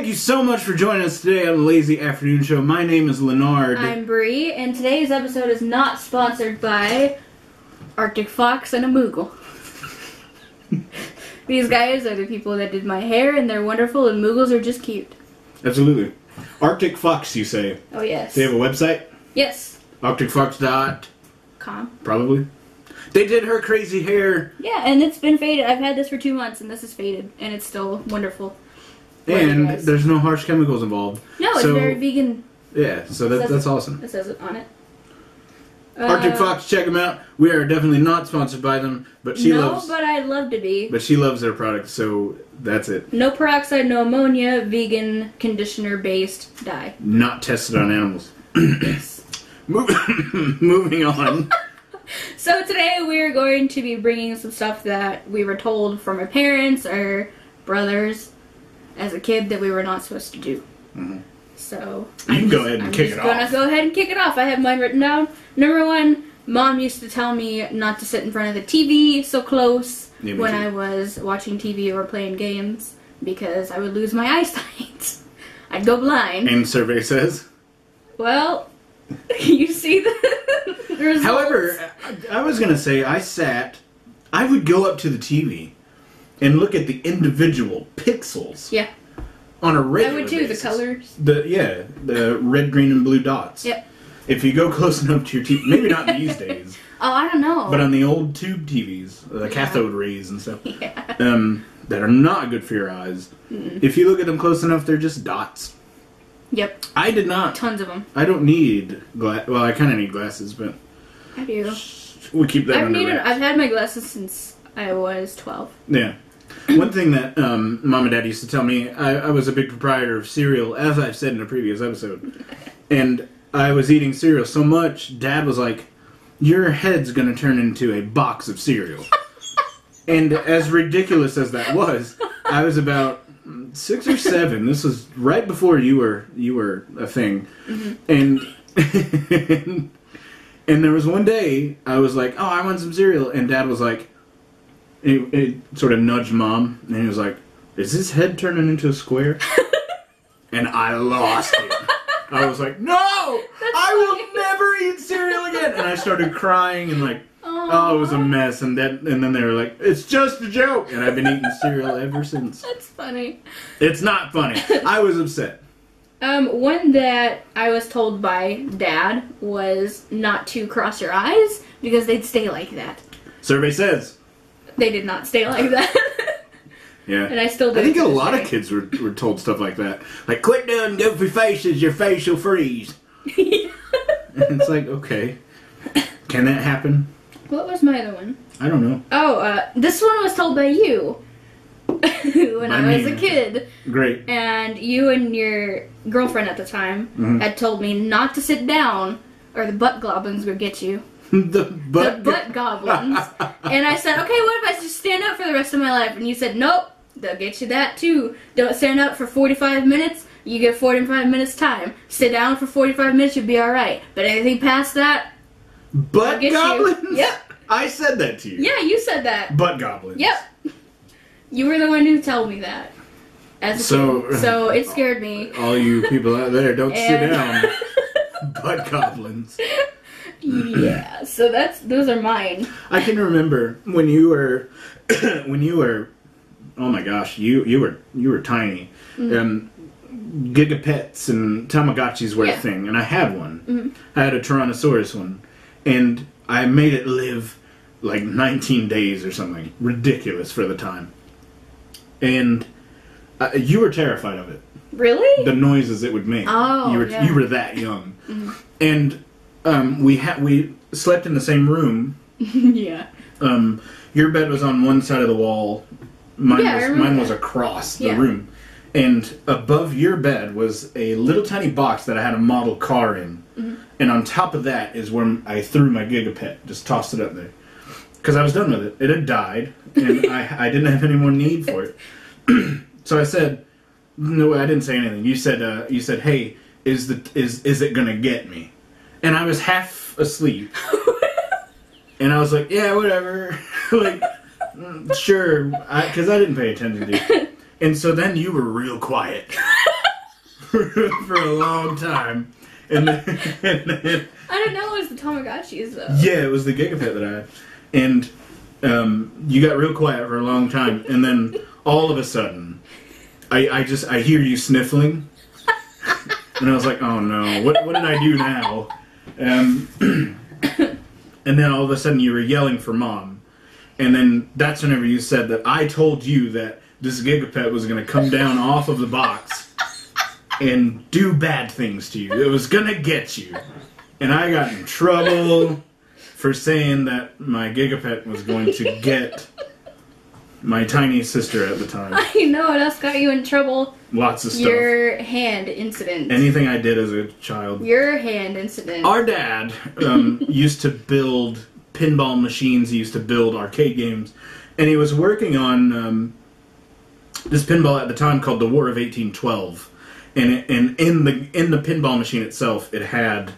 you so much for joining us today on the Lazy Afternoon Show. My name is LeNard. I'm Bree, and today's episode is not sponsored by Arctic Fox and a Moogle. These guys are the people that did my hair, and they're wonderful, and Moogles are just cute. Absolutely. Arctic Fox, you say? Oh, yes. They have a website? Yes. ArcticFox.com? Probably. They did her crazy hair. Yeah, and it's been faded. I've had this for 2 months, and this is faded, and it's still wonderful. And there's no harsh chemicals involved. No, it's very vegan. Yeah, so that's awesome. It says it on it. Arctic Fox, check them out. We are definitely not sponsored by them, but she loves. No, but I'd love to be. But she loves their product, so that's it. No peroxide, no ammonia, vegan, conditioner-based dye. Not tested on animals. Yes. Moving on. So today we're going to be bringing some stuff that we were told from our parents or brothers as a kid that we were not supposed to do. Mm-hmm. So you can go ahead and kick it off. I'm just gonna go ahead and kick it off. I have mine written down. Number one, Mom used to tell me not to sit in front of the TV so close when I was watching TV or playing games because I would lose my eyesight. I'd go blind. And survey says? Well, you see the results. However, I was gonna say I would go up to the TV and look at the individual pixels. Yeah. On a regular I would too, basis. the colors. The red, green, and blue dots. Yep. If you go close enough to your TV, maybe not these days. Oh, I don't know. But on the old tube TVs, the cathode rays and stuff, yeah. that are not good for your eyes. Mm-mm. If you look at them close enough, they're just dots. Yep. I did not. Tons of them. I don't need well, I kind of need glasses, but I do. We keep that under wraps. I've had my glasses since I was 12. Yeah. One thing that Mom and Dad used to tell me, I was a big proprietor of cereal, as I've said in a previous episode. And I was eating cereal so much, Dad was like, your head's going to turn into a box of cereal. And as ridiculous as that was, I was about 6 or 7. This was right before you were a thing. Mm-hmm. And there was one day, I was like, oh, I want some cereal. And Dad was like, it sort of nudged Mom, and he was like, is his head turning into a square? And I lost it. I was like, no! I will never eat cereal again! And I started crying, and like, oh, it was a mess. And then they were like, it's just a joke! And I've been eating cereal ever since. That's funny. It's not funny. I was upset. One that I was told by Dad was not to cross your eyes, because they'd stay like that. Survey says. They did not stay like that. Yeah. And I still do. I think a lot of kids were told stuff like that. Like, quit doing goofy faces, your face will freeze. Yeah. And it's like, okay. Can that happen? What was my other one? I don't know. Oh, this one was told by you. when I was a kid. Great. And you and your girlfriend at the time had told me not to sit down or the butt goblins would get you. The butt goblins. And I said, okay, what if I just stand up for the rest of my life? And you said, nope, they'll get you that too. Don't stand up for 45 minutes, you get 45 minutes time. Sit down for 45 minutes, you'll be alright. But anything past that, butt goblins? Yep. I said that to you. Yeah, you said that. Butt goblins. Yep. You were the one who told me that. As a kid. So it scared me. All you people out there, don't sit down. Butt goblins. Yeah, so those are mine. I can remember when you were oh my gosh, you were tiny. Gigapets and Tamagotchis were a thing, and I had one. Mm-hmm. I had a Tyrannosaurus one, and I made it live like 19 days or something ridiculous for the time. And you were terrified of it. Really? The noises it would make. Oh, you were that young. Mm-hmm. And we slept in the same room. Yeah. Your bed was on one side of the wall. Mine was across the room. And above your bed was a little tiny box that I had a model car in. Mm-hmm. And on top of that is where I threw my Gigapet. Just tossed it up there. Because I was done with it. It had died. And I didn't have any more need for it. So I said, no, I didn't say anything. You said, hey, is it gonna get me? And I was half asleep. And I was like, yeah, whatever. Like, sure. Because I didn't pay attention to you. And so then you were real quiet. for a long time. And then I didn't know it was the Tamagotchis, though. Yeah, it was the Gigapet that I had. And you got real quiet for a long time. And then all of a sudden, I hear you sniffling. And I was like, oh no, what did I do now? And then all of a sudden you were yelling for Mom. And then that's whenever you said that I told you that this Gigapet was going to come down off of the box and do bad things to you. It was going to get you. And I got in trouble for saying that my Gigapet was going to get my tiny sister at the time. I know what else got you in trouble. Lots of stuff. Your hand incident. Anything I did as a child. Your hand incident. Our dad used to build pinball machines. He used to build arcade games. And he was working on this pinball at the time called the War of 1812. And in the pinball machine itself, it had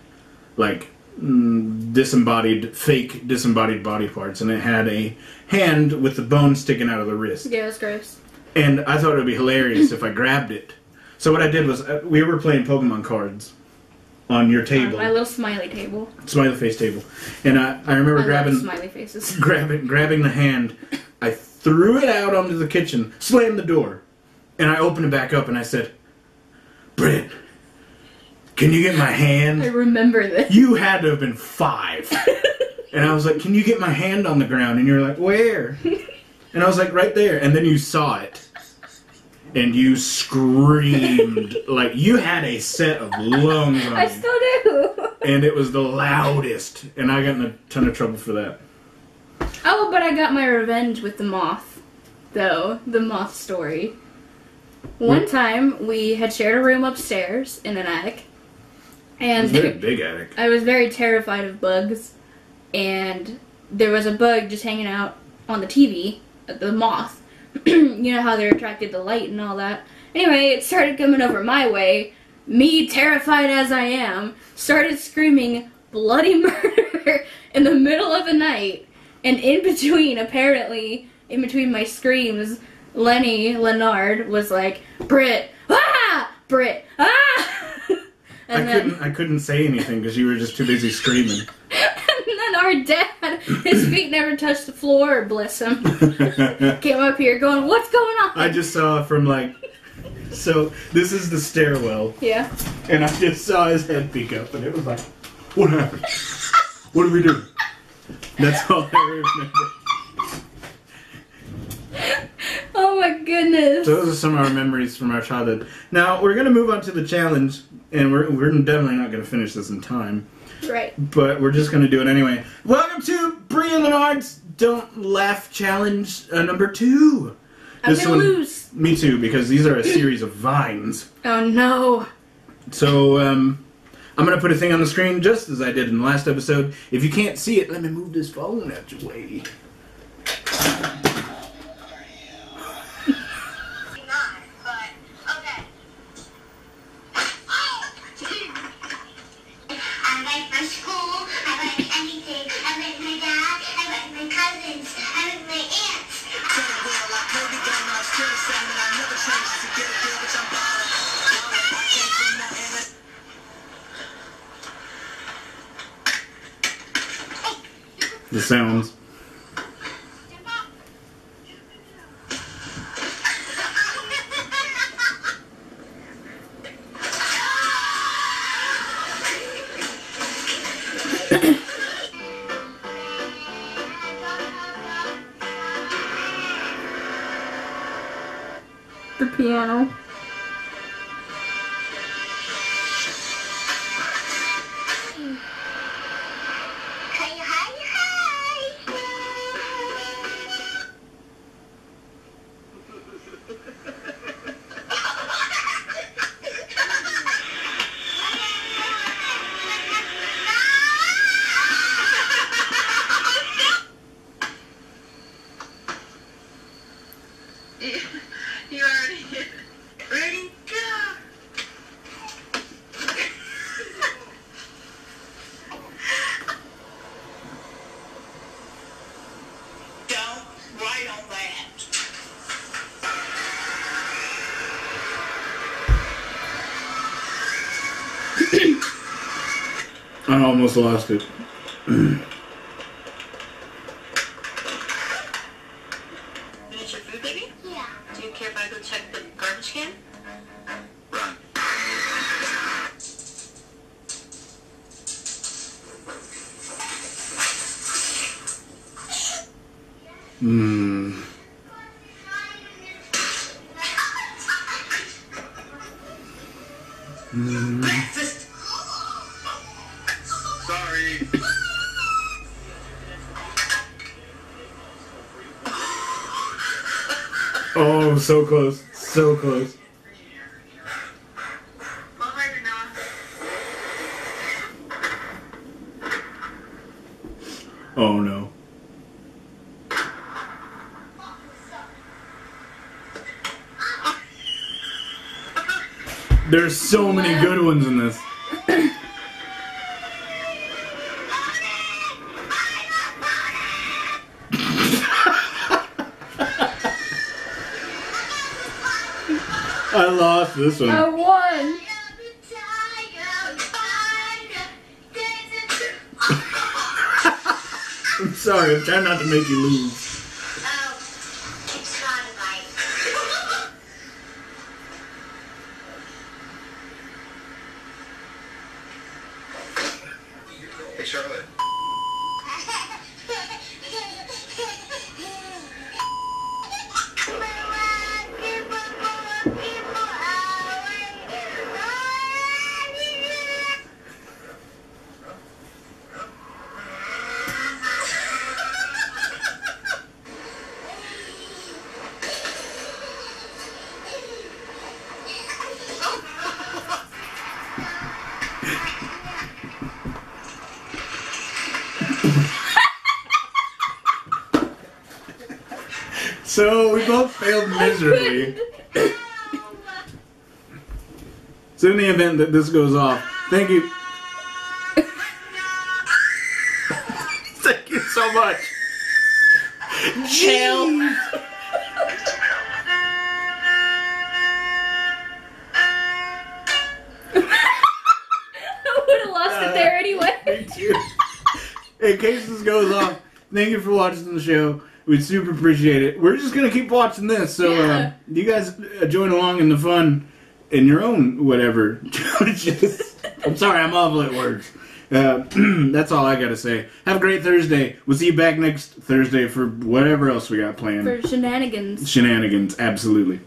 like fake disembodied body parts, and it had a hand with the bone sticking out of the wrist. Yeah, that's gross. And I thought it would be hilarious if I grabbed it. So what I did was, we were playing Pokemon cards on your table. My little smiley table. Smiley face table. And I remember grabbing smiley faces. grabbing the hand. I threw it out onto the kitchen, slammed the door, and I opened it back up and I said, Britt, can you get my hand? I remember this. You had to have been 5. And I was like, can you get my hand on the ground? And you were like, where? And I was like, right there. And then you saw it. And you screamed like you had a set of lungs on you. I still do. And it was the loudest. And I got in a ton of trouble for that. Oh, but I got my revenge with the moth, though. The moth story. One time, we had shared a room upstairs in an attic. And it was a very big attic. I was very terrified of bugs. And there was a bug just hanging out on the TV, the moth. You know how they're attracted to light and all that. Anyway, it started coming over my way. Me, terrified as I am, started screaming bloody murder in the middle of the night. And in between my screams, LeNard was like, Britt, ah! Britt, ah! I couldn't say anything because you were just too busy screaming. And then our dad, his feet never touched the floor, bless him, came up here going, what's going on? I just saw from so this is the stairwell. Yeah. And I just saw his head peek up and it was like, what happened? What did we do? That's all I remember. Oh my goodness. So those are some of our memories from our childhood. Now, we're going to move on to the challenge, and we're definitely not going to finish this in time. Right. But we're just going to do it anyway. Welcome to Bree and LeNard's Don't Laugh Challenge number 2. I'm going to lose. Me too, because these are a series of vines. Oh no. So, I'm going to put a thing on the screen just as I did in the last episode. If you can't see it, let me move this phone out your way. The sounds. The piano. You already did. Ready, go! Don't write on that. I almost lost it. Finish your food, baby? Yeah. Do you care if I go check the garbage can? Run. Breakfast. Sorry. Oh, so close. So close. Oh no. There's so many good ones in this. I lost this one. I won. I'm sorry, I'm trying not to make you lose. Hey, Charlotte. So we both failed miserably. So in the event that this goes off, thank you. Thank you so much. Jeez. I would have lost it there anyway. Me too. In case this goes off, thank you for watching the show. We'd super appreciate it. We're just gonna keep watching this, so you guys join along in the fun in your own whatever. I'm sorry, I'm awful at words. That's all I gotta say. Have a great Thursday. We'll see you back next Thursday for whatever else we got planned. For shenanigans. Shenanigans, absolutely.